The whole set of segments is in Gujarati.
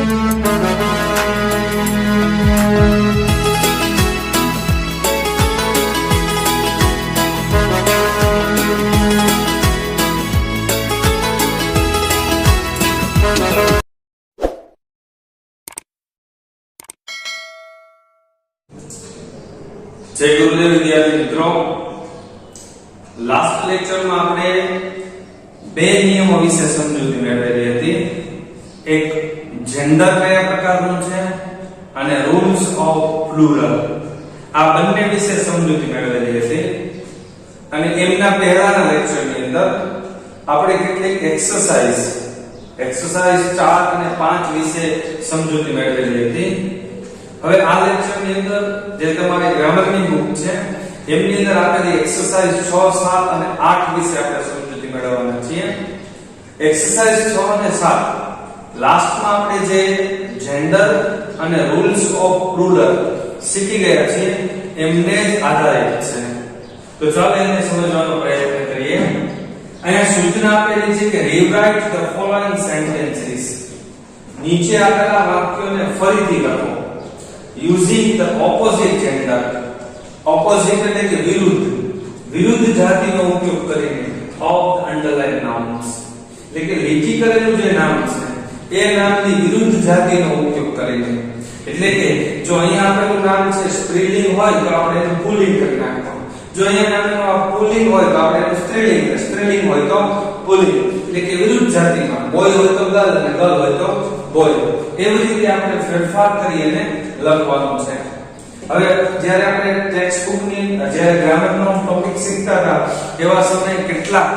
જય ગુરુદેવ વિદ્યાર્થી મિત્રો, લાસ્ટ લેક્ચરમાં આપણે બે નિયમો વિશે સમજૂતી મેળવેલી હતી. એક જેન્ડર કયા પ્રકારનું છે અને રૂલ્સ ઓફ પ્લુરલ. આ બંને વિશે સમજૂતી મેળવેલી હતી અને એમના પહેલાના લેક્ચરની અંદર આપણે કેટલીક એક્સરસાઇઝ 4 અને 5 વિશે સમજૂતી મેળવેલી હતી. હવે આ લેક્ચરની અંદર જે તમારી ગ્રામરની બુક છે એમની અંદર આપેલી એક્સરસાઇઝ 6, 7 અને 8 વિશે આપણે સમજૂતી મેળવવાના છીએ. એક્સરસાઇઝ 6 અને 7 લાસ્ટમાં આપણે જે જેન્ડર અને રૂલ્સ ઓફ પ્લુરલ શીખી ગયા છીએ એમને જ આધારિત છે. તો ચાલો એને સમજવાનો પ્રયત્ન કરીએ. અહીંયા સૂચના આપેલી છે કે રીરાઇટ ધ ફોલોઇંગ સેન્ટેન્સીસ. નીચે આપેલા વાક્યોને ફરીથી લખો using the opposite gender. Opposite એટલે કે વિરુદ્ધ જાતિનો ઉપયોગ કરીને of the underlined nouns. એટલે કે લીટી કરેલું જે નામ છે એ નામની વિરુદ્ધ જાતિનો ઉપયોગ કરીને. એટલે કે જો અહીંયા આપેલું નામ છે સ્ત્રીલિંગ હોય તો આપણે એનું પુલ્લિંગ કરી નાખવાનું. જો અહીંયા નામનું પુલ્લિંગ હોય તો આપણે એનું સ્ત્રીલિંગ હોય તો પુલ્લિંગ. એટલે કે વિરુદ્ધ જાતિમાં બોય હોય તો ગર્લ અને ગર્લ હોય તો બોય. એવી રીતે આપણે ફેરફાર કરીને લખવાનું છે. હવે જ્યારે આપણે ટેક્સ્ટ બુકની જ્યારે ગ્રામરનો ટોપિક શીખતા હતા એવા સમયે કેટલા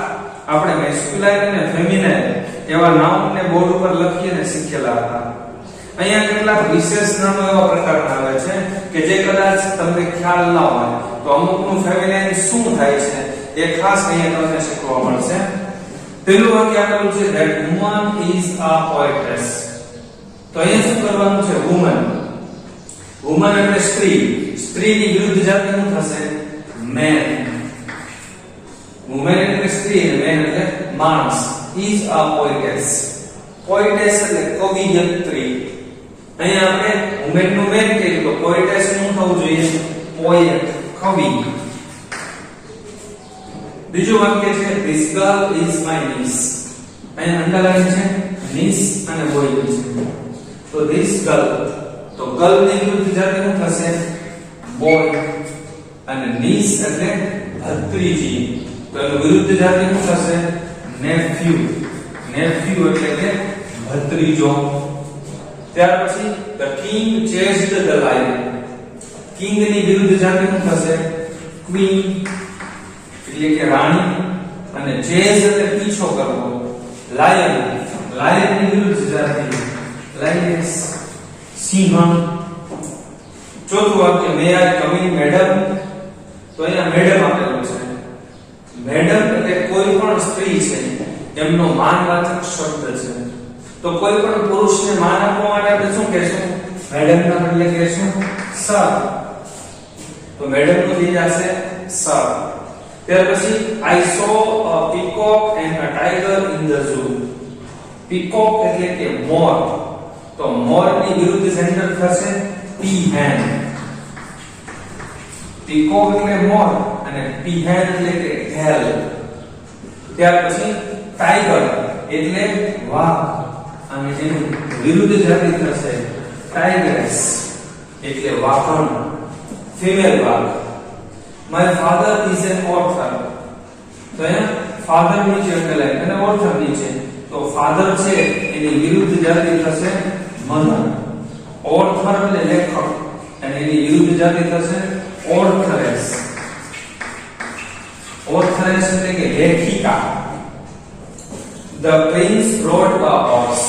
આપણે મેસ્ક્યુલાઇન અને ફેમિનાઇન એવા નાઉનને બોર્ડ ઉપર લખીને શીખેલા હતા. અહીંયા કેટલાક વિશેષ નામો એવા પ્રકારના આવે છે કે જે કદાચ તમને ખ્યાલ ન હોય તો અમુકનું ફેમિનાઇન શું થાય છે એ ખાસ અહીંયા તમને શીખવા મળશે. પેલું વાક્ય આપેલું છે that woman is a poetess. તો અહીંયા શું કરવાનું છે? વુમન એટલે સ્ત્રીની વિરુદ્ધ જાતિ શું થશે? મેન. વુમન એટલે સ્ત્રી અને મેન એટલે માણસ. is a poetess. પોએટેસ એટલે કવિયત્રી. અહીંયા આપણે વુમન નું મેન કહીએ તો પોએટેસ નું થવું જોઈએ પોએટ, કવિ. બીજું વાક્ય છે this girl is my niece. અહીંયા અંડરલાઈન છે niece અને બોય છે. તો this girl તો ગર્લ ની વિરુદ્ધ જાતિ શું થશે? બોય. અને નીસ એટલે ભત્રીજી તો એનું વિરુદ્ધ જાતિ શું થશે? નેફ્યુ. એટલે કે ભત્રીજો. ત્યાર પછી the king chased the lion. King ની વિરુદ્ધ જાતિ શું થશે? ક્વીન એટલે કે રાણી. અને ચેઝ એટલે પીછો કરવો. લાયન ની વિરુદ્ધ જાતિ લાયનેસ, સિંહ. ચોથું વાક્ય મે આઈ કમ ઇન મેડમ. તો અહીંયા મેડમ આપેલું છે. મેડમ એટલે કોઈ પણ સ્ત્રી છે એમનો માનવાચક શબ્દ છે. તો કોઈ પણ પુરુષને માન આપવા માટે આપણે શું કહેશું? મેડમ ના બદલે કહેશું સર. તો મેડમ નું થઈ જશે સર. ત્યાર પછી I saw a peacock and a tiger in the zoo. Peacock એટલે કે મોર. તો મોર ની વિરુદ્ધ જેન્ડર થશે પીહેન. પીકોક એટલે મોર અને પીહેન એટલે કે ઘેલ. ત્યાર પછી ટાઈગર એટલે વાઘ અને એની વિરુદ્ધ જાતિ થશે ટાઈગરેસ એટલે વાઘણ, ફિમેલ વાઘ. My father is an author. તો અહીંયા ફાધર નીચે અંડરલાઈન અને ઓથર નીચે. તો ફાધર છે એની વિરુદ્ધ જાતિ થશે મધર. ઓથર એટલે લેખક અને એની વિરુદ્ધ જાતિ થશે ઓથરેસ. એટલે કે લેખિકા. The prince rode a horse.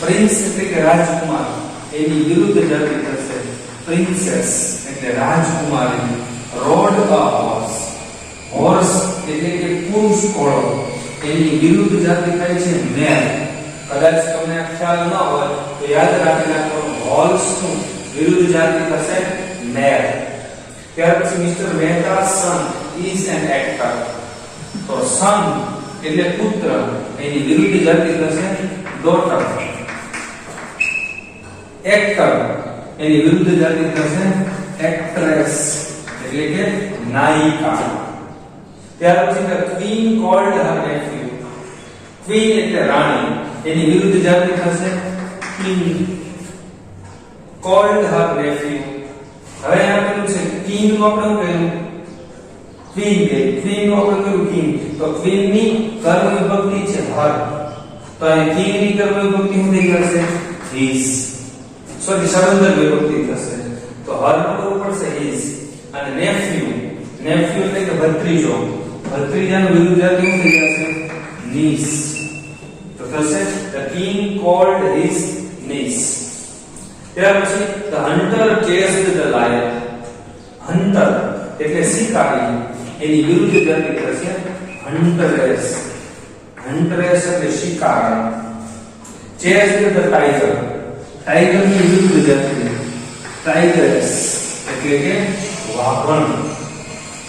Prince એટલે કે રાજકુમાર એની વિરુદ્ધ જાતિ થશે પ્રિન્સેસ એટલે રાજકુમારી. rode a horse. હોર્સ એટલે કે પુરુષ ઘોડો એની વિરુદ્ધ જાતિ થાય છે મેલ. કદાચ તમને ખ્યાલ ન હોય તો યાદ રાખી રાખવાનું હોર્સ નું વિરુદ્ધ જાતિ થશે મેલ. ત્યાર પછી mister મહેતા's son is an actor. તો son એટલે પુત્ર એની વિરુદ્ધ જાતિ થશે daughter. એક્ટર એની વિરુદ્ધ જાતિ થશે એક્ટ્રેસ એટલે કે નાયિકા. ત્યાર પછી ક્વીન કોલ્ડ હર નેફ્યુ. ક્વીન એટલે રાણી એની વિરુદ્ધ જાતિ થશે કિંગ. કોલ્ડ હર નેફ્યુ. હવે આપેલું છે કિંગ નું આપણે કહ્યું ક્વીન કે ક્વીન નું આપણે કહ્યું કિંગ. તો ક્વીન ની કર્મ વિભક્તિ છે હર. તો અહીં કિંગ ની કર્મ વિભક્તિ શું થઈ જશે હિઝ. સોરી સંબંધ વિભક્તિ થશે. તો હર નું કરવું પડશે હિઝ. અને નેફ્યુ નેફ્યુ એટલે કે ભત્રીજો. ભત્રીજાનું વિરુદ્ધ જાતિ શું થઈ જશે નીસ. તો થશે the king called his niece. ત્યાર પછી the hunter chased the lion. hunter એટલે શિકારી એની વિરુદ્ધ જાતિ થશે huntress. huntress એટલે શિકાર. chased the tiger. tiger ની વિરુદ્ધ જાતિ tigress એટલે કે વાઘણ.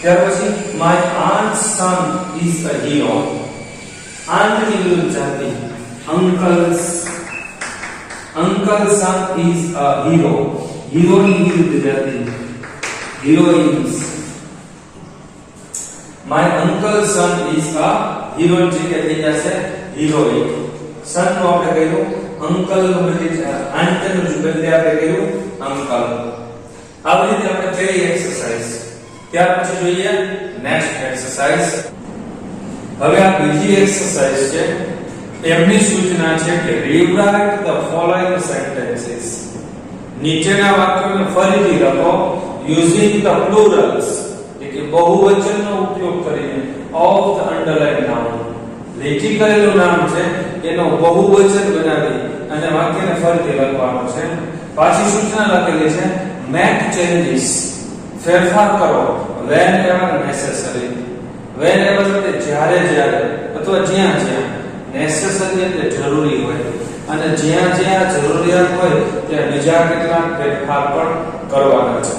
ત્યાર પછી my aunt's son is a hero. aunt ની વિરુદ્ધ જાતિ uncle's son is a hero. hero ની વિરુદ્ધ જાતિ heroines. my uncle's son is a hero જે થઈ જશે heroic. son નો આપણે કહ્યું uncle નું બદલે aunt નું બદલે આપણે કહ્યું uncle. આવી રીતે આપણે કરી એક્સરસાઇઝ. ત્યાર પછી જોઈએ નેક્સ્ટ એક્સરસાઇઝ. હવે આ બીજી એક્સરસાઇઝ છે. એમની સૂચના છે કે રીરાઇટ ધ ફોલોઇંગ સેન્ટેન્સીસ. નીચેના વાક્યોને ફરીથી લખો યુઝિંગ ધ પ્લુરલ્સ એટલે કે બહુવચનનો ઉપયોગ કરીને ઓફ ધ અંડરલાઇન નાઉન. લીટી કરેલું નામ છે એનો બહુવચન બનાવી અને વાક્યને ફરીથી લખવાનું છે. પાછી સૂચના લખેલી છે મેક ચેન્જીસ ફેરફાર કરો whenever necessary. whenever એટલે જ્યારે જ્યારે અથવા જ્યાં જ્યાં. necessary એટલે જરૂરી હોય અને જ્યાં જ્યાં જરૂરિયાત હોય ત્યાં બીજા કેટલાક ફેરફાર પણ કરવાના છે.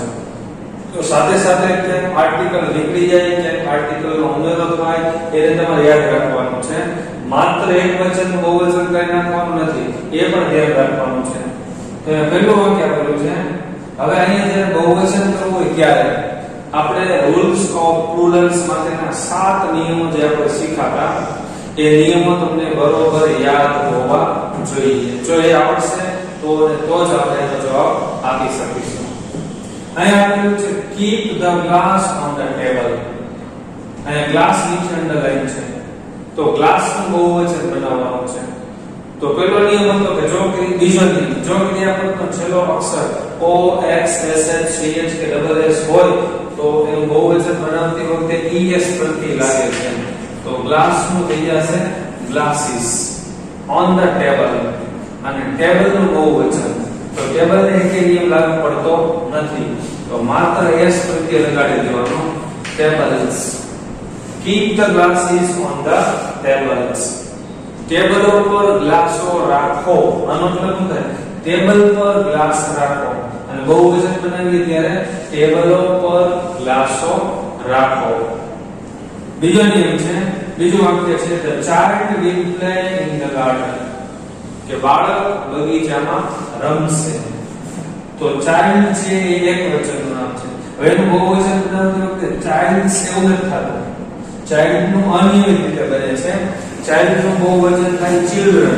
તો સાથે સાથે ક્યાંક આર્ટિકલ નીકળી જાય ક્યાંક આર્ટિકલનો ઉમેરો થાય એને તમારે યાદ રાખવાનું છે. માત્ર એક વચનનું બહુવચન કરી નાખવાનું નથી એ પણ ધ્યાન રાખવાનું છે. તો પહેલું વાક્ય આપેલું છે. હવે અહીંયા જ્યારે બહુવચન કરવું હોય ત્યારે આપણે રૂલ્સ ઓફ પ્લુરલ્સ માટેના 7 નિયમો જે આપણે શીખ્યા એ નિયમો તમને બરોબર યાદ હોવા જોઈએ. જો એ આવડશે તો જ આપણે એનો જવાબ આપી શકીશું. અહીંયા આપેલું છે keep the glass on the table. અહીંયા ગ્લાસ નીચે અંડરલાઈન છે. તો ગ્લાસ નું બહુવચન બનાવવાનું છે. તો પહેલો નિયમ હતો કે જો કે બીજો નિયમ જો ક્રિયાપદનો છેલ્લો અક્ષર o x s h c h કે ડબલ s હોય તો એનું બહુવચન બનાવતી વખતે es પ્રત્યય લાગે છે. તો ગ્લાસ નું થઈ જશે glasses on the table. અને ટેબલ નું બહુવચન તો ટેબલ ને એક નિયમ લાગુ પડતો નથી તો માત્ર s પ્રત્યય લગાડી દેવાનો tables. keep the glasses on the tables. ટેબલો પર ગ્લાસો રાખો. આનો મતલબ શું થાય ટેબલ પર ગ્લાસ રાખો. અને બહુવચન બનાવીએ ત્યારે ટેબલો પર ગ્લાસો રાખો. બીજો નિયમ છે બીજું વાક્ય છે the child will play in the garden. કે બાળક બગીચામાં રમશે. તો child છે એ એક વચનનું નામ છે. હવે એનું બહુવચન બનાવતી વખતે child એવું નથી થતું. child નું અનિયમિત રીતે બને છે. child નું બહુવચન થાય children.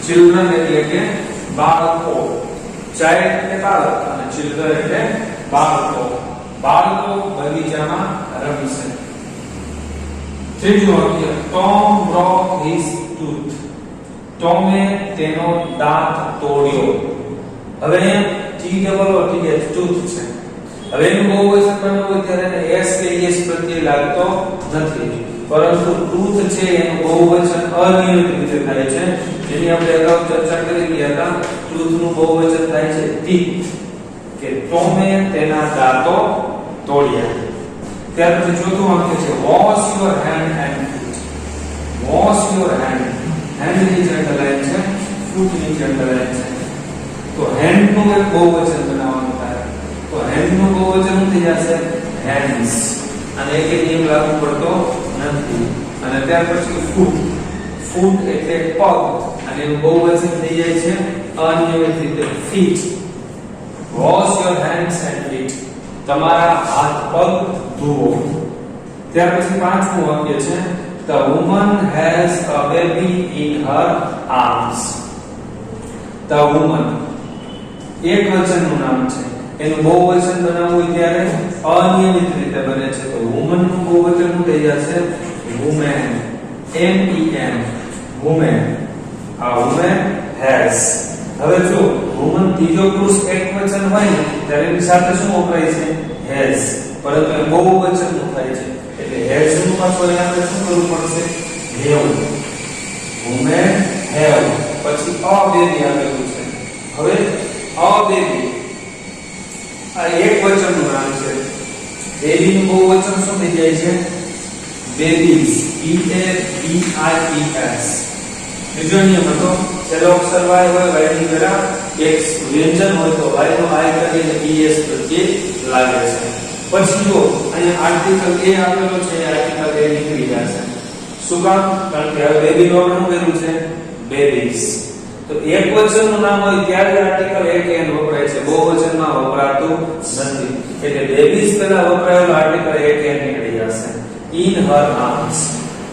children એટલે કે બાળકો. child એટલે બાળક અને children એટલે બાળકો. બાળકો બગીચામાં રમશે. ત્રીજું વાક્ય Tom broke his tooth. ટોમે તેનો દાંત તોડ્યો. હવે T double O T H tooth છે. હવે એનું બહુવચન બનાવવું ત્યારે s કે es પ્રત્યય લાગતો નથી પરંતુ tooth છે એનું બહુવચન અનિયમિત રીતે થાય છે. જેની આપણે અગાઉ ચર્ચા કરી ગયા હતા. tooth નું બહુવચન થાય છે teeth. કે ટોમે તેના દાંતો તોડ્યા. ત્યાર પછી ચોથું વાક્ય છે wash your hand and foot. wash your hand. hand ની અંડરલાઈન છે foot ની અંડરલાઈન છે. તો hand નું એક બહુવચન બનાવવાનું થાય. તો hand નું બહુવચન થઈ જશે hands. અને એક નિયમ લાગુ પડતો નથી. અને ત્યાર પછી foot. foot એટલે પગ અને એનું બહુવચન થઈ જાય છે અનિયમિત રીતે feet. Wash your hands and feet. તમારા હાથ પગ ધુઓ. ત્યાર પછી પાંચમું વાક્ય છે The woman has a baby in her arms. The woman એક વચનનું નામ છે. એનું બહુવચન બનાવવું ત્યારે અનિયમિત રીતે બને છે. તો woman નું બહુવચન શું થઈ જશે? women. M E N women. આ woman has. હવે જો woman ત્રીજો પુરુષ એક વચન હોય ને ત્યારે એની સાથે શું વપરાય છે? has. પરંતુ એ બહુવચન નું થાય છે એટલે has નું પાછું આપણે શું કરવું પડશે? have. women have. પછી a baby આવેલું છે. હવે a baby આ એક વચનનું નામ છે. બેબી નું બહુવચન શું થઈ જાય છે? babies. B A B I E S. બીજો નિયમ હતો છેલ્લો અક્ષર y હોય y ની પહેલા એક વ્યંજન હોય તો y નો i કરીને es પ્રત્યે લાગે છે. પછી જો અહીંયા આર્ટિકલ a આપેલો છે આર્ટિકલ a નીકળી જશે. શું કામ? કારણ કે હવે બેબી નો આપણે શું કર્યું છે? બેબીઝ. તો એક વચનનું નામ હોય ત્યારે આર્ટિકલ a કે n વપરાય છે. બહુવચનમાં વપરાતું નથી. એટલે બેબીઝ પહેલા વપરાયેલો આર્ટિકલ a કે n નીકળી જશે. in her arms.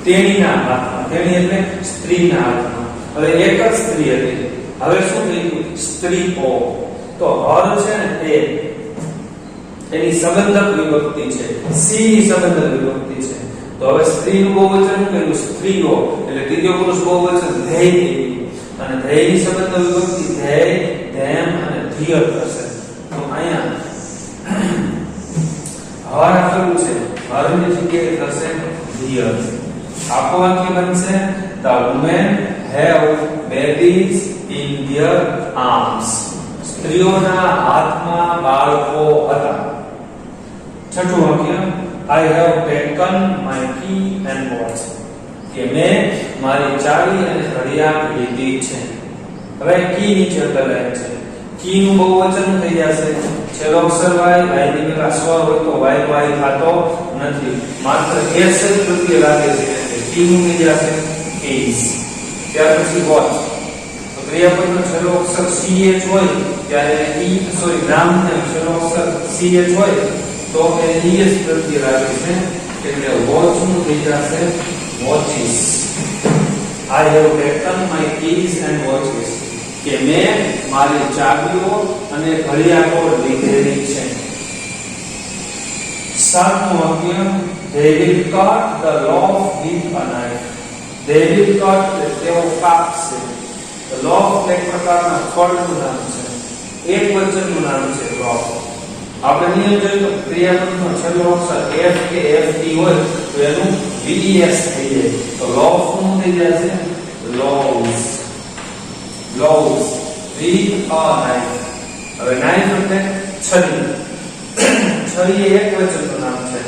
તેણીના હાથમાં. તેણી એટલે સ્ત્રીના હાથમાં. હવે એક જ સ્ત્રી હતી. હવે શું થઈ ગયું? સ્ત્રીઓ. તો હર છે ને તે એની સંબંધક વિભક્તિ છે. સી ની સંબંધક વિભક્તિ છે. તો હવે સ્ત્રીનું બહુવચન શું કર્યું? સ્ત્રીઓ. એટલે ત્રીજો પુરુષ બહુવચન ધેય થઈ ગયું. અને ધેયની સંબંધક વિભક્તિ ધેય, ધેમ અને ધીયર થશે. તો અહીંયા હર આપેલું છે. હરની જગ્યાએ થશે ધીયર. આખું વાક્ય બનશે The women have babies in their arms. સ્ત્રીઓના હાથમાં બાળકો હતા. છઠ્ઠું વાક્ય I have taken my key and watch. કે મેં મારી ચાવી અને ઘડિયાળ લીધી છે. હવે કી નીચે ઉતરેલ છે. કી નું બહુવચન થઈ જશે. છેલ્લો અક્ષર y ની પહેલા સ્વ હોય તો y થતો નથી. માત્ર s જ પ્રત્યે લાગે છે. કી નું થઈ જશે is. ત્યાર પછી વોચ. તો ક્રિયાપદનો છેલ્લો અક્ષર ch હોય ત્યારે નામનો છેલ્લો અક્ષર ch હોય તો એ es પ્રત્યે લાગે છે. એટલે વોચ નું થઈ જશે watches. I have taken my keys and watches. કે મેં મારી ચાવીઓ અને ઘડિયાળો લીધેલી છે. સાતમું વાક્ય They will cut the loaf with a knife. They will cut તેઓ કાપશે. લોફ એક પ્રકારના ફળનું નામ છે. એક વચનનું નામ છે લોફ. આપણે નિયમ જોયું તો ક્રિયાપદનો છેલ્લો અક્ષર f કે ft હોય તો એનું ves થઈ જાય. તો લોફ નું થઈ જશે loaves. loaves with a knife. હવે knife એટલે છરી. છરી એ એક વચનનું નામ છે.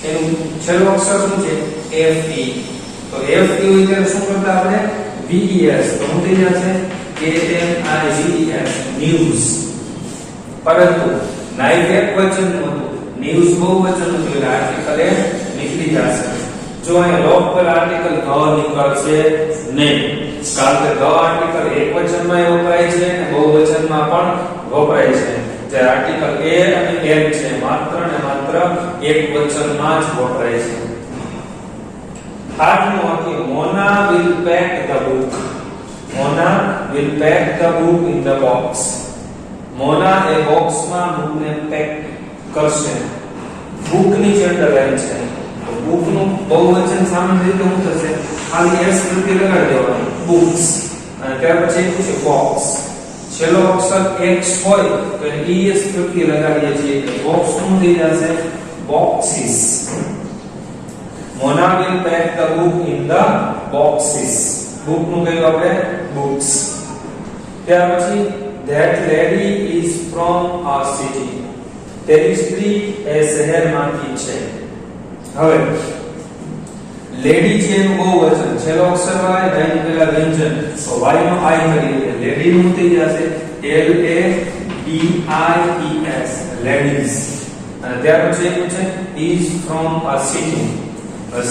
એનું છેલ્લો અક્ષર શું છે? fe. તો fe હોય ત્યારે શું કરતા આપણે? ves. તો શું થઈ જશે? knives. news. પરંતુ knife એક વચનનું હતું, news બહુવચનનું હતું એટલે આર્ટિકલ એ નીકળી જશે. જો અહીંયા લોફ પર આર્ટિકલ ધ નીકળશે નહીં. કારણ કે ધ આર્ટિકલ એક વચનમાં વપરાય છે અને બહુવચનમાં પણ વપરાય છે. જે આર્ટિકલ a અને n છે માત્ર ને માત્ર એક વચનમાં જ વપરાય છે. આઠમું વાક્ય Mona will pack the book. Mona will pack the book in the box. Mona એ બોક્સમાં બુકને પેક કરશે. બુક ની જે અંડરલાઈન છે તો બુક નું બહુવચન સામાન્ય રીતે શું થશે? ખાલી s પ્રત્યે લગાડી દેવાનું books. અને ત્યાર પછી શું છે? બોક્સ. છેલ્લો અક્ષર x હોય તો એને es પ્રત્યે લગાડીએ છીએ એટલે બોક્સ નું થઈ જશે boxes. Mona will pack the book in the boxes. book નું કહેવું આપણે books. ત્યાર પછી that lady is from a city. તેરી સ્ત્રી એ શહેરમાંથી છે. હવે લેડી છે એનું બહુવચન. છેલ્લો અક્ષર y ની પહેલા વ્યંજન તો y નો i કરીએ. લેડી નું થઈ જશે l a d i e s ladies. અને ત્યાર પછી શું છે? is from a city.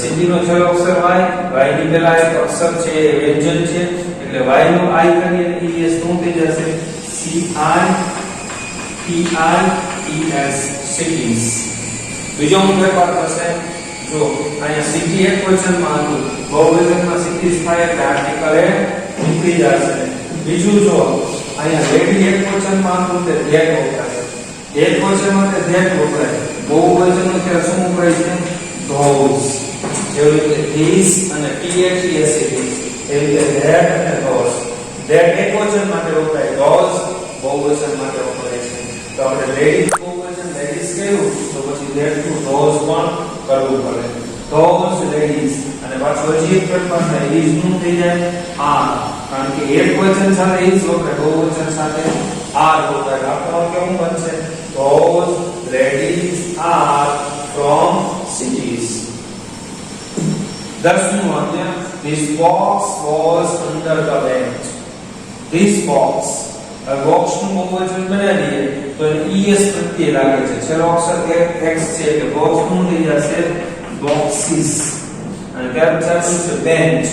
City નો છેલ્લો અક્ષર y ની પહેલા એક અક્ષર છે વ્યંજન છે એટલે y નો I કરીએ es શું થઈ જશે CITIES cities. બીજો ફેરફાર થશે જો અહીંયા સિટી એક ક્વેશ્ચનમાં હતું બહુવચનમાં સિટીઝ થાય એટલે આર્ટિકલ એ નીકળી જશે. બીજું જો અહીંયા લેડી એક ક્વેશ્ચનમાં હતું તે ધેટ વપરાય એક ક્વેશ્ચનમાં તે ધેટ વપરાય બહુવચનમાં ત્યારે શું વપરાય છે those જેવી રીતે these અને THES cities એવી રીતે that અને those that એક વચન માટે વપરાય those બહુવચન માટે વપરાય છે. તો આપણે લેડીઝ બહુવચન લેડીઝ કહ્યું તો પછી that to those પણ કરવું પડે those ladies અને પાછું હજી એક ફેરફાર થાય is નું થઈ જાય are કારણ કે એક વચન સાથે is વપરાય બહુવચન સાથે are વપરાય આપણો કેવું બનશે those ladies are from cities. 10મું વાક્ય this box was under the bench. This box box નું બહુવચન બનાવીએ તો es પ્રત્યય લાગે છે છેલ્લો અક્ષર x છે એટલે બોક્સ નું થઈ જશે boxes અને ત્યાર પછી છે bench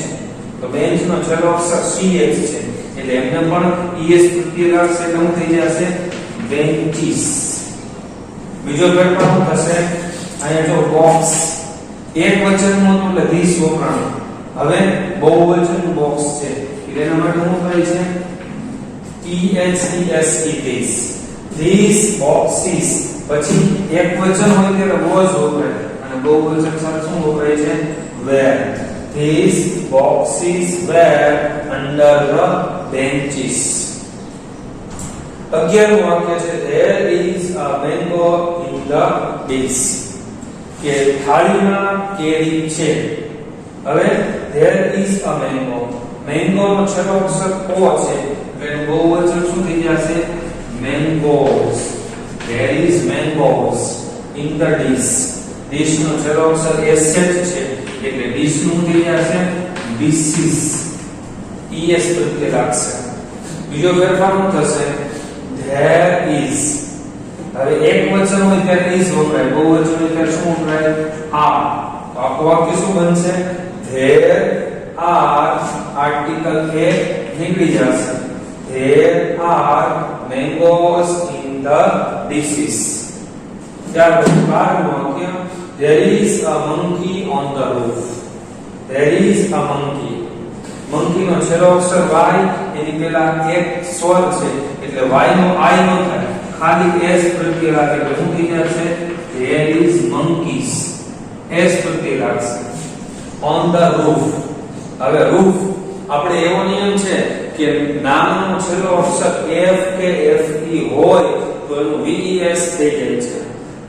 તો bench નો છેલ્લો અક્ષર ch છે એટલે એમને પણ es પ્રત્યય લાગશે એટલે શું થઈ જશે benches. બીજો ફેરફાર શું થશે અહીંયા જો બોક્સ એક વચનનું હતું એટલે this વપરાણું હવે બહુવચનનું બોક્સ છે એટલે એના માટે શું થાય છે THES these boxes પછી એક વચન હોય ત્યારે was વપરાય અને બહુવચન સાથે શું વપરાય છે were these boxes were under the benches. 11મું વાક્ય છે there is a mango in the dish કે થાળીમાં કેરી છે. હવે there is a mango mango નો છેલ્લો અક્ષર o છે એટલે બહુવચન શું થઈ જશે mangoes. There is mangoes in the dish. dish નો છેલ્લો અક્ષર s છે એટલે dish નું થઈ જશે dishes es પ્રત્યય લાગશે. બીજો ફેરફાર શું થશે there is હવે એક વચન હોય ત્યારે is વપરાય બહુવચન હોય ત્યારે શું વપરાય are તો આખું વાક્ય શું બનશે there are આર્ટિકલ એ નીકળી જશે there are mangoes in the dishes. ત્યાર પછી 12મું વાક્ય there is a monkey on the roof. there is a monkey monkey નો છેલ્લો અક્ષર y એની પહેલા એક સ્વર છે એટલે y નો I નો થાય ખાલી s પ્રત્યય લાગે એટલે શું થઈ જશે there is monkeys s પ્રત્યય લાગશે on the roof. હવે roof આપણે એવો નિયમ છે કે નામનો છેલ્લો અક્ષર f કે fe હોય તો એનું ves થઈ જાય છે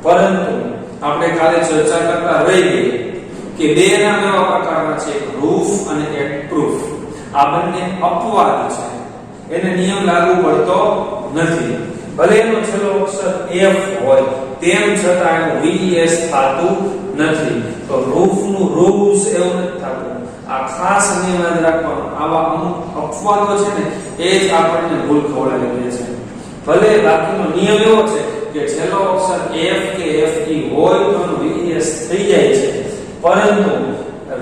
પરંતુ આપણે કાલે ચર્ચા કરતા રહી ગઈ કે બે નામ એવા પ્રકારના છે roof અને એક proof. આ બંને અપવાદ છે એને નિયમ લાગુ પડતો નથી ભલે એનો છેલ્લો અક્ષર f હોય તેમ છતાં એનું ves થાતું નથી. તો roof નું roofs એવું નથી થાતું. આ ખાસ નિયમ યાદ રાખવાનો આવા અમુક અપવાદો છે ને એ જ આપણને ભૂલ ખવડાવી દે છે. ભલે બાકીનો નિયમ એવો છે કે છેલ્લો અક્ષર f કે fe હોય તો એનું ves થઈ જાય છે પરંતુ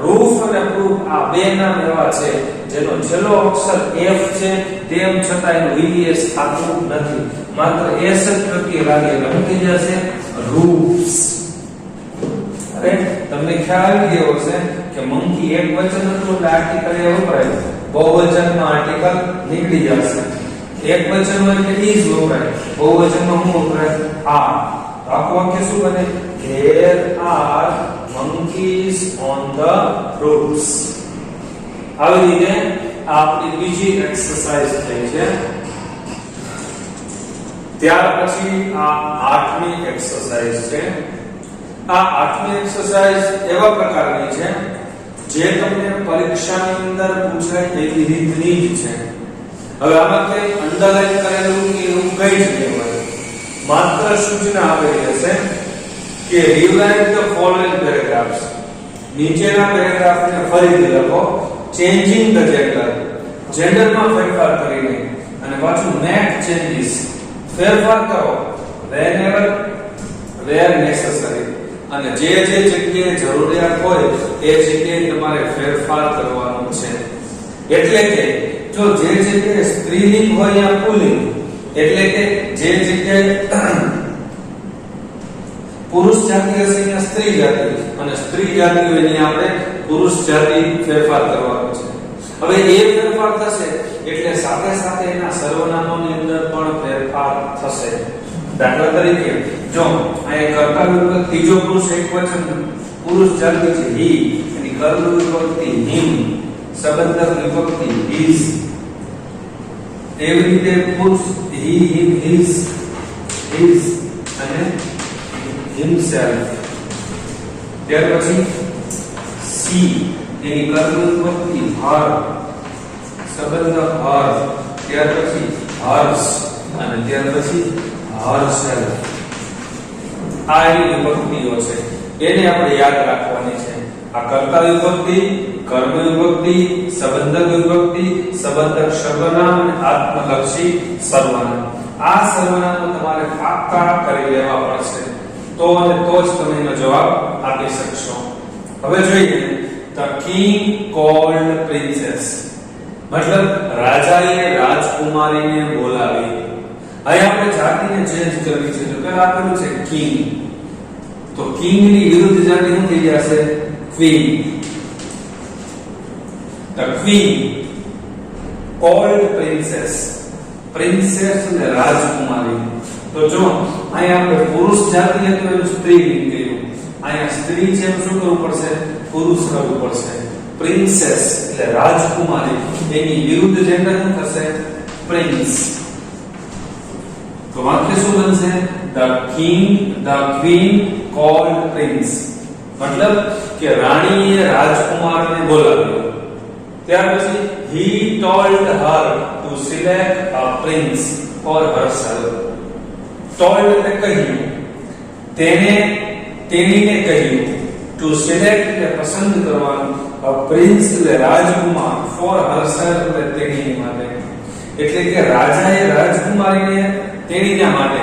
roof અને proof આ બે નામ એવા છે જેનો છેલ્લો અક્ષર f છે તેમ છતાં એનું ves થાતું નથી માત્ર s જ પ્રત્યય લાગે એટલે શું થઈ જશે roofs. અરે તમને ખ્યાલ આવી ગયો હશે કે monkey એક વચન હતું એટલે આર્ટિકલ એ વપરાય બહુવચનમાં આર્ટિકલ નીકળી જશે એક વચન હોય એટલે is વપરાય બહુવચનમાં શું વપરાય are. આખું વાક્ય શું બને there are monkeys on the roofs. આવી રીતે આપણી બીજી એક્સરસાઇઝ થઈ છે. ત્યાર પછી આ 8મી એક્સરસાઇઝ છે. આ 8મી એક્સરસાઇઝ એવા પ્રકારની છે જે તમને પરીક્ષાની અંદર પૂછાય એવી રીતની જ છે. હવે આમાં કઈ અંડરલાઈન કરેલું કે એવું કઈ જ નહીં હોય માત્ર સૂચના આપેલી હશે કે રીરાઇટ ધ ફોલોઇંગ પેરેગ્રાફ્સ. નીચેના પેરેગ્રાફને ફરીથી લખો ચેન્જિંગ ધ જેન્ડરમાં ફેરફાર કરીને અને પાછું મેક ચેન્જીસ ફેરફાર કરો whenever where necessary અને જે જગ્યાએ જરૂરિયાત હોય એ જગ્યાએ તમારે ફેરફાર કરવાનો છે. એટલે કે જો જે જગ્યાએ સ્ત્રીલિંગ હોય ત્યાં પુલ્લિંગ, એટલે કે જે જગ્યાએ પુરુષ જાતિ હશે ત્યાં સ્ત્રી જાતિ, અને સ્ત્રી જાતિ હોય ત્યાં આપણે પુરુષ જાતિ ફેરફાર કરવાનો છે. હવે એ ફેરફાર થશે એટલે સાથે સાથે એના સર્વનામોની અંદર પણ ફેરફાર થશે. દાખલા તરીકે જો અહીંયા કર્તા વિભક્તિ ત્રીજો પુરુષ એકવચન પુરુષ જાતિ છે હી, એની કર્મ વિભક્તિ હિમ, સંબંધક વિભક્તિ હિઝ. એવી રીતે પુરુષ હી હિમ હિઝ હિઝ અને himself. ત્યાર પછી સી એની કર્મ વિભક્તિ હર, સંબંધક હર, ત્યાર પછી હર્ષ અને ત્યાર પછી herself. આ એની વિભક્તિઓ છે, એને આપણે યાદ રાખવાની છે. આ કર્તા વિભક્તિ, કર્મ વિભક્તિ, સંબંધક વિભક્તિ, સંબંધક સર્વનામ અને આત્મલક્ષી સર્વનામ. આ સર્વનામો તમારે પાક્કા કરી લેવા પડશે, તો અને તો જ તમે એનો જવાબ આપી શકશો. હવે જોઈએ the king called princess, મતલબ રાજાએ રાજકુમારીને બોલાવી. અહીં આપણે જાતિને ચેન્જ કરવી છે. તો પહેલા આપેલું છે કિંગ, તો કિંગ ની વિરુદ્ધ જાતિ શું થઈ જશે? Queen. the queen called princess, princess એટલે રાજકુમારી. તો જો અહીંયા આપણે પુરુષ જાતિ હતી એનું સ્ત્રીલિંગ કર્યું, અહીંયા સ્ત્રી છે એનું શું કરવું પડશે? પુરુષ કરવું પડશે. પ્રિન્સેસ એટલે રાજકુમારી, એની વિરુદ્ધ જેન્ડર શું થશે? પ્રિન્સ. તો વાક્ય શું બનશે? the queen called prince, મતલબ કે રાણીએ રાજકુમારને બોલાવ્યો. ત્યાર પછી he told her to select a prince for herself. told એટલે કહ્યું, તેણીને કહ્યું, to select એટલે પસંદ કરવાનું, a prince એટલે રાજકુમાર, for herself એટલે તેણી માટે. એટલે કે રાજાએ રાજકુમારીને તેણીના માટે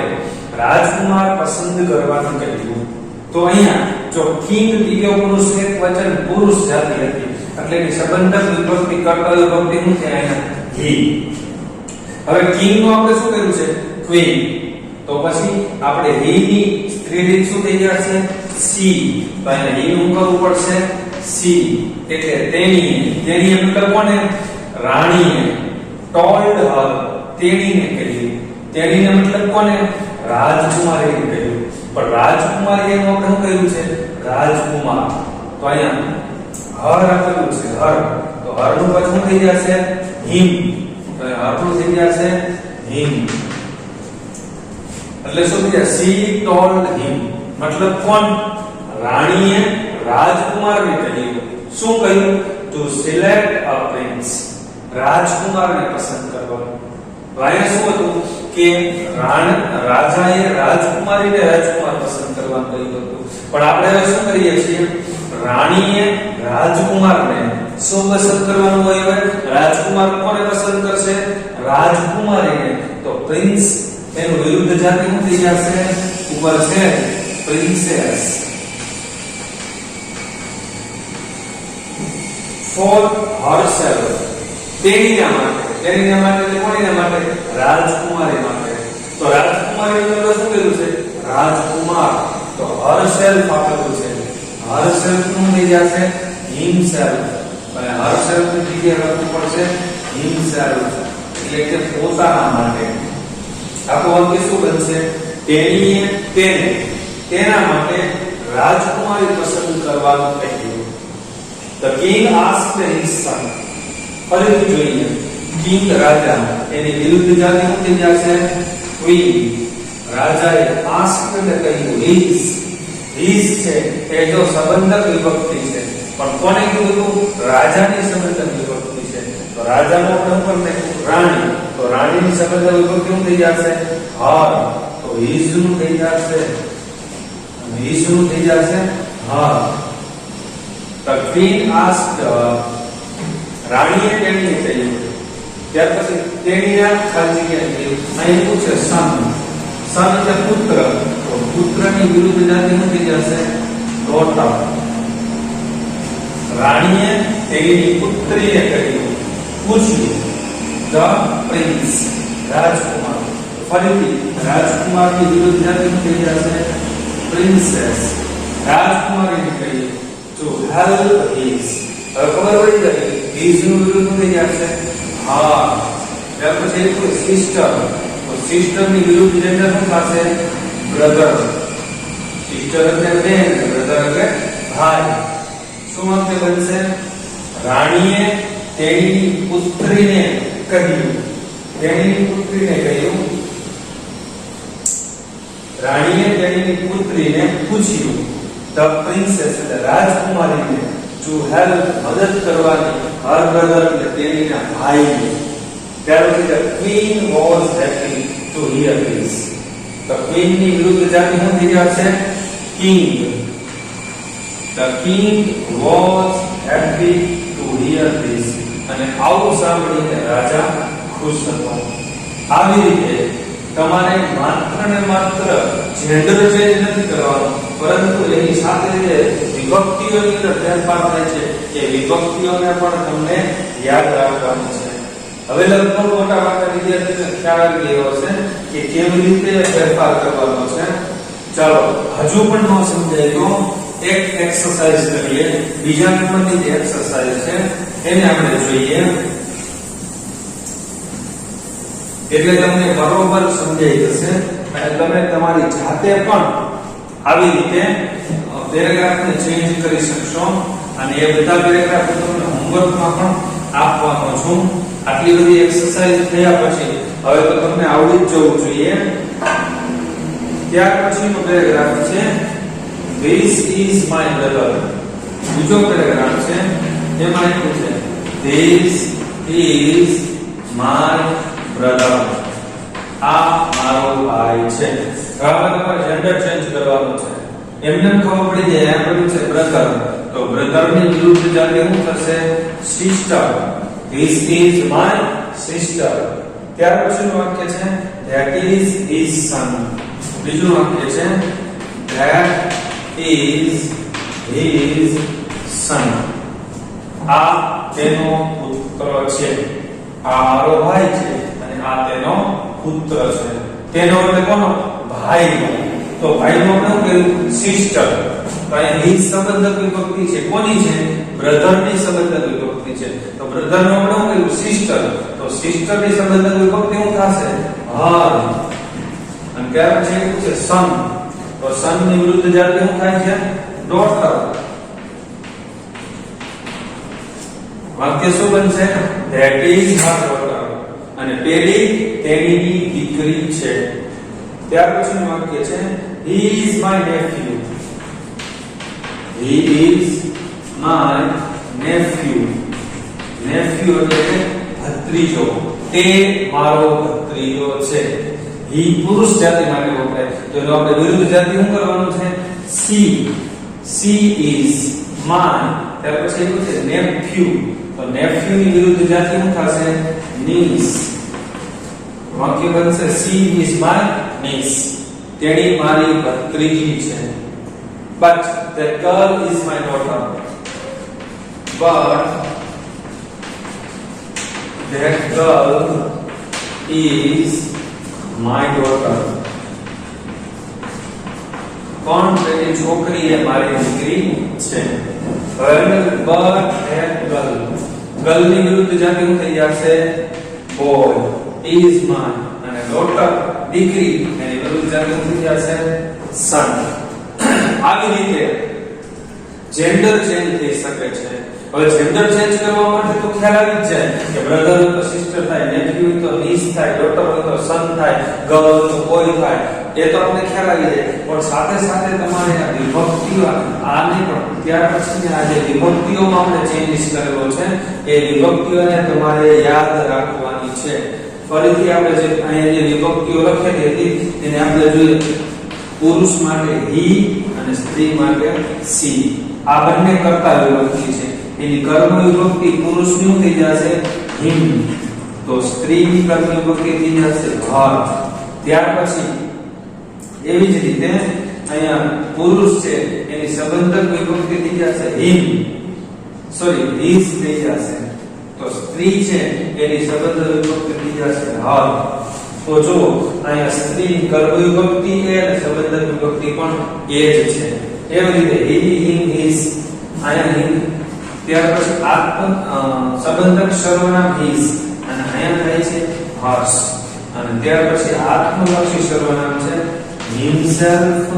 રાજકુમાર પસંદ કરવાનું કહ્યું. તો અહીંયા જો કિંગ ત્રીજો પુરુષ એકવચન પુરુષ જાતિ હતી, એટલે કે સંબંધક વિભક્તિ કર્તા વિભક્તિ શું છે? અહીંયા હી. હવે કિંગ નું આપણે શું કર્યું છે? ક્વીન. તો પછી આપણે હી ની સ્ત્રીલિંગ શું થઈ જશે? સી. તો અહીંયા હી નું કરવું પડશે સી, એટલે તેણીએ મતલબ કોને? રાણીએ. ટોલ્ડ હર તેણીને કહ્યું, તેણીને મતલબ કોને? રાજકુમારીને કહ્યું. પણ રાજકુમારી એનું આપણે શું કહ્યું છે? રાજકુમાર. તો અહીંયા હર આપેલું છે હર, તો હર નું પદ શું થઈ જશે? હિમ. તો હર નું થઈ જશે હિમ. એટલે શું થઈ જશે? સી ટોલ્ડ હિમ, મતલબ કોણ? રાણીએ રાજકુમારને કહ્યું. શું કહ્યું? ટુ સિલેક્ટ અ પ્રિન્સ, રાજકુમારને પસંદ કરવાનો. અહીંયા શું હતું કે રાજાએ રાજકુમારીને રાજકુમાર પસંદ કરવાનું કહ્યું હતું. પણ આપણે હવે શું કરીએ છીએ? રાણીએ રાજકુમારને શું પસંદ કરવાનું હોય? હવે રાજકુમાર કોને પસંદ કરશે? રાજકુમારીને. તો પ્રિન્સ એનું વિરુદ્ધ જાતિ શું થઈ જશે? ઉપર છે પ્રિન્સેસ. for herself, તેણીના માટે. તેણીના માટે એટલે કોણીના માટે? રાજકુમારી માટે. તો રાજકુમારી નું શું કીધું છે? રાજકુમાર. તો herself આપેલું છે. herself નું થઈ જશે himself, અને herself ની જગ્યાએ લખવું પડશે himself, એટલે કે પોતાના માટે. આખું વાક્ય શું બનશે? તેણીએ તેના માટે રાજકુમારી પસંદ કરવાનું કહ્યું. The king asked his son. ફરીથી જોઈએ, કિંગ રાજા, એની વિરુદ્ધ જાતિ શું થઈ જશે? ક્વીન. રાજાએ asked એટલે કહ્યું. his છે એ જો સંબંધક વિભક્તિ છે, પણ કોને કીધું? રાજાની સંબંધક વિભક્તિ છે. તો રાજાનો ઉપર ને રાણી, તો રાણીની સંબંધક વિભક્તિ શું થઈ જશે? હર. તો his નું થઈ જશે, his નું થઈ જશે હર. The queen asked, રાણીએ તેણીને કહ્યું. ત્યાર પછી તેણીના ખાલી જગ્યા અહીં પૂછે સન. સન એટલે પુત્ર, તો પુત્રની વિરુદ્ધ જાતિ શું થઈ જશે? ડોટર. રાણીએ તેની પુત્રીને કહ્યું, પૂછ્યું. ધ પ્રિન્સ, રાજકુમાર. ફરીથી રાજકુમારની વિરુદ્ધ જાતિ થઈ જશે પ્રિન્સેસ. રાજકુમારીને કહીએ to help his. હવે ખબર પડી જાય his નું વિરુદ્ધ થઈ જશે હા. ત્યાર પછી કોઈ સિસ્ટર, તો સિસ્ટર ની વિરુદ્ધ જેન્ડર શું થશે બ્રધર. સિસ્ટર એટલે બેન, બ્રધર એટલે ભાઈ. શું વાક્ય બનશે? રાણીએ તેણીની પુત્રીને કહ્યું, તેણીની પુત્રીને કહ્યું, રાણીએ તેણીની પુત્રીને પૂછ્યું, ધ પ્રિન્સેસ એટલે રાજકુમારીને, ટુ હેલ્પ મદદ કરવાની, હર બ્રધર એટલે તેણીના ભાઈને. ત્યાર પછી the queen was happy to here this. The queen ની વિરુદ્ધ જાતિ શું થઈ જશે king. The king was happy to here this. અને આવું સાંભળીને રાજા ખુશ હતો. આવી રીતે તમારે માત્ર ને માત્ર જેન્ડર ચેન્જ નથી કરવાનો, પરંતુ એની સાથે જે વિભક્તિઓની અંદર ફેરફાર થાય છે એ વિભક્તિઓને પણ તમને યાદ રાખવાની છે. હવે લગભગ મોટા ભાગના વિદ્યાર્થીઓને ખ્યાલ આવી ગયો હશે કે કેવી રીતે ફેરફાર કરવાનો છે. ચાલો હજુ પણ ન સમજાય તો એક એક્સરસાઇઝ કરીએ. બીજા નંબરની જે એક્સરસાઇઝ છે એને આપણે જોઈએ, એટલે તમને બરોબર સમજાઈ જશે અને તમે તમારી જાતે પણ આવી રીતે પેરેગ્રાફને ચેન્જ કરી શકશો. અને એ બધા પેરેગ્રાફ તમને હોમવર્કમાં પણ આપવાનો છું. આટલી બધી એક્સરસાઇઝ થયા પછી હવે તો તમને આવડી જ જવું જોઈએ. ત્યાર પછીનો પેરેગ્રાફ છે This is my brother. બીજો પેરેગ્રાફ છે એમાં એવું છે This is my brother. આ મારો ભાઈ છે. હવે તમારે જેન્ડર ચેન્જ કરવાનું છે. એમને ખબર પડી જાય આ બધું છે બ્રધર, તો બ્રધર ની વિરુદ્ધ જાતિ શું થશે sister. This is my sister. ત્યાર પછીનું વાક્ય છે That is his son. બીજું વાક્ય છે That is his son. આ તેનો પુત્ર છે. આ મારો ભાઈ છે અને આ તેનો પુત્ર છે. તેનો એટલે કોનો? ભાઈનો. તો ભાઈનો શું કહ્યું સિસ્ટર. તો અહીં હિઝ સંબંધક વિભક્તિ છે. કોની છે? બ્રધર ની સંબંધક વિભક્તિ છે. તો બ્રધર નો શું કહ્યું સિસ્ટર. તો સિસ્ટર ની સંબંધક વિભક્તિ શું થશે હર. અને ત્યાર પછી શું છે સન. તો સન ની વિરુદ્ધ જાતિ શું થાય છે ડોટર. વાક્ય શું બનશે? That is her daughter. અને પેલી તેણીની દીકરી છે. ત્યાર પછીનું વાક્ય છે He is my nephew. He is my nephew. nephew એટલે ભત્રીજો. તે મારો ભત્રીજો છે. he પુરુષ જાતિ માટે વપરાય. તો એનો આપણે વિરુદ્ધ જાતિ શું કરવાનું છે she. she is my. ત્યાર પછી શું છે nephew. તો nephew ની વિરુદ્ધ જાતિ શું થશે niece. વાક્ય બનશે she is my niece. તેણી મારી ભત્રીજી છે. but that girl is my daughter. but that girl is my daughter. કોણ? તેની છોકરી એ મારી દીકરી છે. હવે but that girl. girl ની વિરુદ્ધ જાતિ શું થઈ જશે boy. is my. અને daughter દીકરી એની વિરુદ્ધ જાતિ શું થઈ જશે son. આવી રીતે જેન્ડર ચેન્જ થઈ શકે છે. હવે જેન્ડર ચેન્જ કરવા માટે તો ખ્યાલ આવી જ જાય કે બ્રધર હોય તો સિસ્ટર થાય, નેફ્યુ હોય તો નીસ થાય, ડોટર હોય તો સન થાય, ગર્લ હોય તો બોય થાય. એ તો આપણે ખ્યાલ આવી જાય. પણ સાથે સાથે તમારે આ વિભક્તિઓ આને પણ ત્યાર પછી આ જે વિભક્તિઓમાં આપણે ચેન્જીસ કરેલો છે એ વિભક્તિઓને તમારે યાદ રાખવાની છે. ફરીથી આપણે જે અહીંયા જે વિભક્તિઓ લખેલી હતી એને આપણે જોઈએ. પુરુષ માટે he અને સ્ત્રી માટે she. આ બંને કર્તા વિભક્તિ છે. એની કર્મ વિભક્તિ પુરુષની થઈ જશે him. તો સ્ત્રીની કર્મ વિભક્તિ થઈ જશે her. ત્યાર પછી એવી જ રીતે અહીંયા પુરુષ છે એની સંબંધક વિભક્તિ થઈ જશે him. સોરી his થઈ જશે. તો સ્ત્રી છે એની સંબંધ વિભક્તિ બીજા છે હર. તો જો અહીંયા સ્ત્રી કર્મ વિભક્તિ એ અને સંબંધ વિભક્તિ પણ એ જ છે. એવી રીતે હી હિમ હિઝ અહીંયા હિમ ત્યાર પછી આત્મ સંબંધક સર્વનામ હિઝ અને અહીંયા થાય છે હર્ષ અને ત્યાર પછી આત્મલક્ષી સર્વનામ છે himself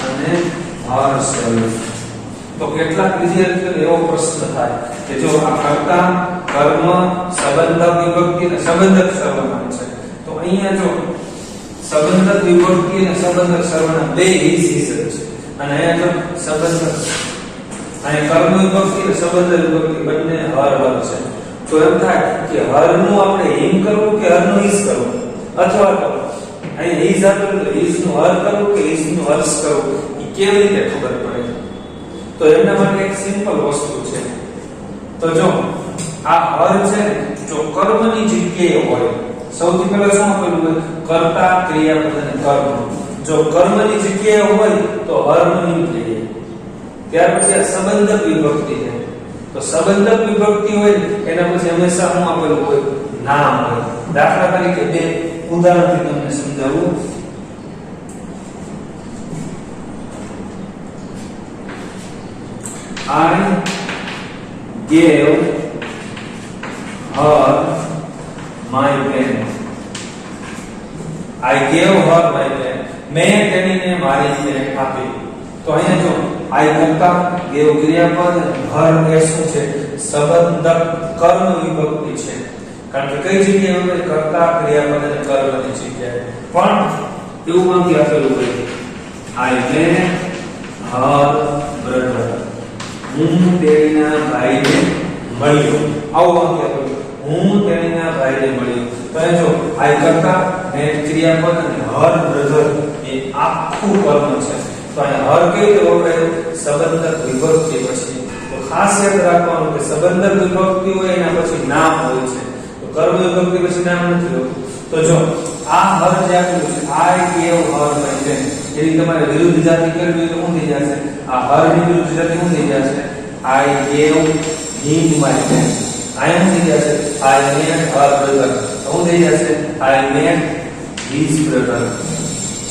અને herself. તો કેટલાક વિદ્યાર્થીઓને એવો પ્રશ્ન થાય કે જો આ કર્તા કર્મ સંબંધક વિભક્તિ અને સંબંધક સર્વનામ છે તો અહીંયા જો સંબંધક વિભક્તિ અને સંબંધક સર્વનામ બે હિઝ હિઝ છે અને અહીંયા જો સંબંધક અહીંયા કર્મ વિભક્તિ અને સંબંધ વિભક્તિ બંને હર હર છે. તો એમ થાય કે હર નું આપણે હિમ કરવું કે હર નું હિઝ કરવું અથવા તો અહીં હિઝ આપેલું તો હિઝ નું હર કરવું કે હિઝ નું હર્ષ કરવું એ કેવી રીતે ખબર પડે? તો એના માટે એક સિમ્પલ વસ્તુ છે. તો જો આ હર છે જો કર્મની જગ્યાએ હોય સૌથી પહેલા શું આપેલું હોય કર્તા ક્રિયાપદ અને કર્મ. જો કર્મની જગ્યાએ હોય તો હર નું હિમ થઈ જાય. ત્યાર પછી આ સંબંધક વિભક્તિ છે તો સંબંધક વિભક્તિ હોય એના પછી હંમેશા શું આપેલું હોય નામ હોય. દાખલા તરીકે બે ઉદાહરણથી તમને સમજાવું. I gave her my pen. I gave her my pen. મેં તેણીને મારી પેન આપી. તો અહીંયા જો I કરતા gave ક્રિયાપદ her એ શું છે સંબંધક કર્મ વિભક્તિ છે. કારણ કે કઈ જગ્યાએ હોય કર્તા ક્રિયાપદ અને કર્મની જગ્યાએ પણ એવું માંથી આપેલું હોય I met her brother. હું તેણીના ભાઈને મળ્યો. આવું વાક્ય આપેલું હું તેણીના ભાઈને મળ્યો. તો એ જો I કરતા met ક્રિયાપદ અને her brother એ આખું કર્મ છે. તો અહીંયા હર કઈ રીતે વપરાયું સંબંધક વિભક્તિ પછી. તો ખાસ યાદ રાખવાનું કે સંબંધક વિભક્તિ હોય એના પછી નામ હોય છે. કર્મ વિભક્તિ પછી નામ નથી હોતું. તો જો આ હર જે આપેલું છે I gave her my pen એની તમારે વિરુદ્ધ જાતિ કરવી તો શું થઈ જશે? આ હર ની વિરુદ્ધ જાતિ શું થઈ જશે? I gave him my pen. આ શું થઈ જશે? I met her brother. શું થઈ જશે? I met his brother.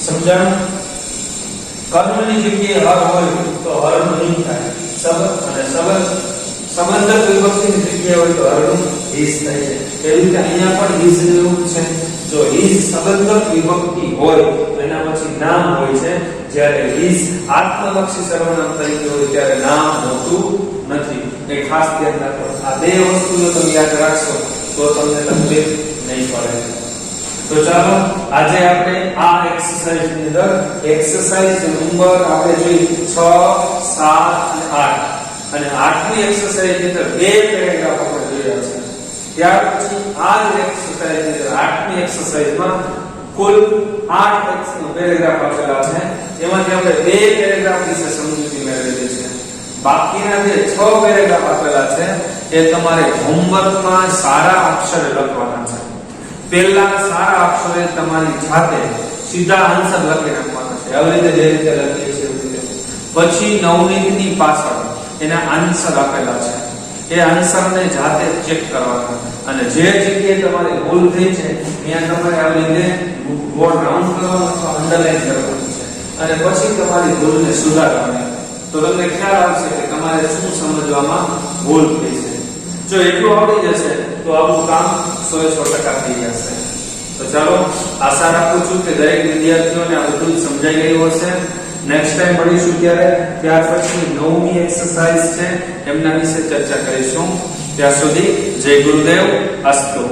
સમજાણું? કર્મની જગ્યાએ હર હોય તો હર નું હિમ થાય. સંબંધ અને સંબંધક વિભક્તિની જગ્યાએ હોય તો હર નું હિઝ થાય છે. એવી રીતે અહીંયા પણ હિઝ જેવું છે. જો હિઝ સંબંધક વિભક્તિ હોય તો એના પછી નામ હોય છે. જ્યારે હિઝ આત્મલક્ષી સર્વનામ તરીકે હોય ત્યારે નામ હોતું નથી. એ ખાસ ધ્યાન રાખો. આ બે વસ્તુઓ તમે યાદ રાખશો તો તમને તકલીફ નહીં પડે. તો ચાલો આજે આપણે આ એક્સરસાઇઝ ની અંદર એક્સરસાઇઝ નંબર આપણે જોઈ 6, 7 અને 8 અને 8મી એક્સરસાઇઝ ની અંદર બે પેરેગ્રાફ આપણે જોયા છે. ત્યાર પછી આ જ એક્સરસાઇઝ ની અંદર 8મી એક્સરસાઇઝમાં કુલ 8 પેરેગ્રાફ આપેલા છે. એમાંથી આપણે બે પેરેગ્રાફ વિશે સમજૂતી મેળવેલી છે. બાકીના જે 6 પેરેગ્રાફ આપેલા છે એ તમારે હોમવર્કમાં સારા અક્ષરે લખવાના છે. પહેલા સારા અક્ષરે તમારી જાતે સીધા આન્સર લખી નાખવાના છે. આવી રીતે જે રીતે લખીએ છીએ એવી રીતે. પછી 9 ની પાછળ એના આન્સર આપેલા છે. એ આન્સરને જાતે ચેક કરવાના અને જે જગ્યાએ તમારે ભૂલ થઈ છે ત્યાં તમારે આવી રીતે બોર્ડ રાઉન્ડ કરવાનો અથવા અંડરલાઈન કરવાનું છે અને પછી તમારી ભૂલને સુધારવાની. તો તમને ખ્યાલ આવશે કે તમારે શું સમજવામાં ભૂલ થઈ છે. જો એટલું આવડી જશે તો આપણું કામ 100% થઈ જશે. તો ચાલો આશા રાખું છું કે દરેક વિદ્યાર્થીઓને આ બધું સમજાઈ ગયું હશે. નેક્સ્ટ ટાઈમ મળીશું ત્યાર પછી 9મી એક્સરસાઇઝ છે એમના વિશે ચર્ચા કરીશું. ત્યાં સુધી જય ગુરુદેવ. અસ્તુ.